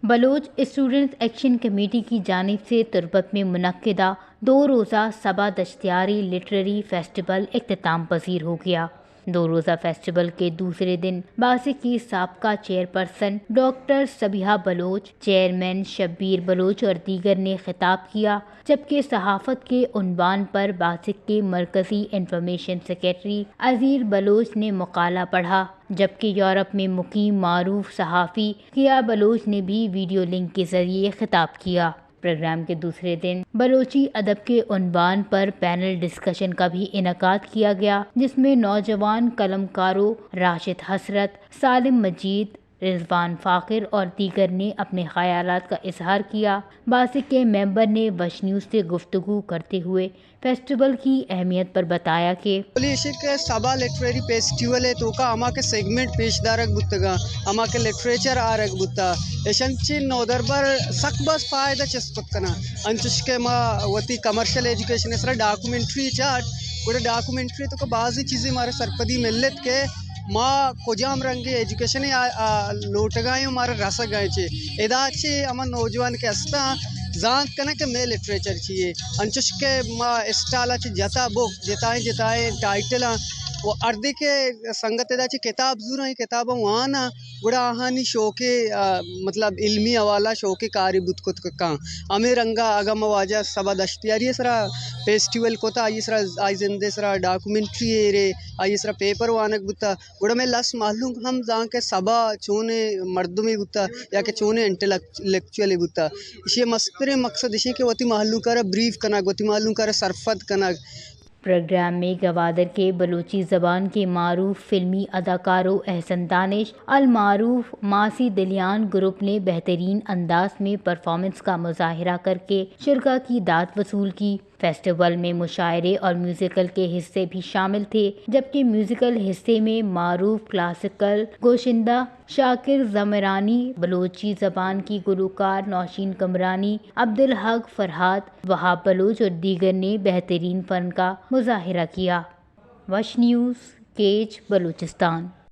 Bloch students action committee की जानिब से तुर्बत में मुनक्किदा 2 रोज़ा सबा दश्तियारी लिटरेरी फेस्टिवल इख्तिताम पजीर हो गया। 2 रोज़ा फेस्टिवल के दूसरे दिन बासिक की साबका chairperson doctor Sabiha Baloch, chairman Shabbir Baloch और दीगर ने खिताब किया, जबकि सहाफ़त के उन्वान पर बासिक के मरकज़ी इंफॉर्मेशन सेक्रेटरी अज़ीर बलोच ने मकाला पढ़ा, जबकि यूरोप में मुकीम मारूफ सहाफ़ी किया बलोच ने भी वीडियो लिंक के ज़रिए खिताब किया। प्रोग्राम के दूसरे दिन बलोची अदब के उन्वान पर पैनल डिस्कशन का भी इनेकाद किया गया, जिसमें नौजवान कलमकारों राशिद हसरत, सालिम मजीद, रिजवान फ़ाकिर और दीगर ने अपने ख़यालात का इजहार किया। बासिक के मेंबर ने वश न्यूज़ से गुफ्तगू करते हुए फेस्टिवल की अहमियत पर बताया कि के सबा लिटरेरी फेस्टिवल है तो का अमा के सेगमेंट पेशदारक बुतगा अमा के लिटरेचर आरक बुता एशंची नौदरबर सकबस फायदा चस्पत कना अंचुश के मा वती कमर्शियल एजुकेशन इसरा डॉक्यूमेंट्री चार्ट गुड़े डॉक्यूमेंट्री तो का बाज़ी चीज़ें हमारे सरपदी मिलत के माँ कोजाम रंगे एजुकेशन लोटगाएँ हमारे रस गए चे एदाचे अमा नौजवान के अस्ता जान कना के मैं लिटरेचर चाहिए अंचुश के माँ स्टाला चे जता बुक जताएं टाइटल वो अर्दे के संगत एदा चे किताब जूर है किताब वहाँ ना गुड़ा आहानी शौके मतलब इल्मी हवाला शौके कारी बुतकुत का अमे रंगा अगम वाजा सबा दश्तियारी सरा फेस्टिवल कोता आई सरा आई जिंदे सरा डॉक्यूमेंट्री रे आई सरा पेपर वानक बुता गुड़ा में लस मालूम हम जान के सबा चोने मर्दमी बुता या के चोने इंटेलेक्चुअली बुता इसे मस्करे मकसद इसे के वती मालूम कर ब्रीफ कना वती मालूम कर सरफत कना। प्रोग्राम में गवादर के बलूची ज़बान के मारूफ फिल्मी अदाकारों एहसन दानिश, अल मारूफ मासी दिलियान ग्रुप ने बेहतरीन अंदाज में परफॉर्मेंस का मुजाहिरा करके शुरका की दाद वसूल की। फेस्टिवल में मुशायरे और म्यूज़िकल के हिस्से भी शामिल थे, जबकि म्यूज़िकल हिस्से में मारूफ क्लासिकल गोशिंदा शाकिर ज़मरानी, बलोची ज़बान की गुलूकार नौशीन कमरानी, अब्दुल हक फरहाद, वहाब बलोच और दीगर ने बेहतरीन फ़न का मुजाहिरा किया। वश न्यूज़, केज, बलूचिस्तान।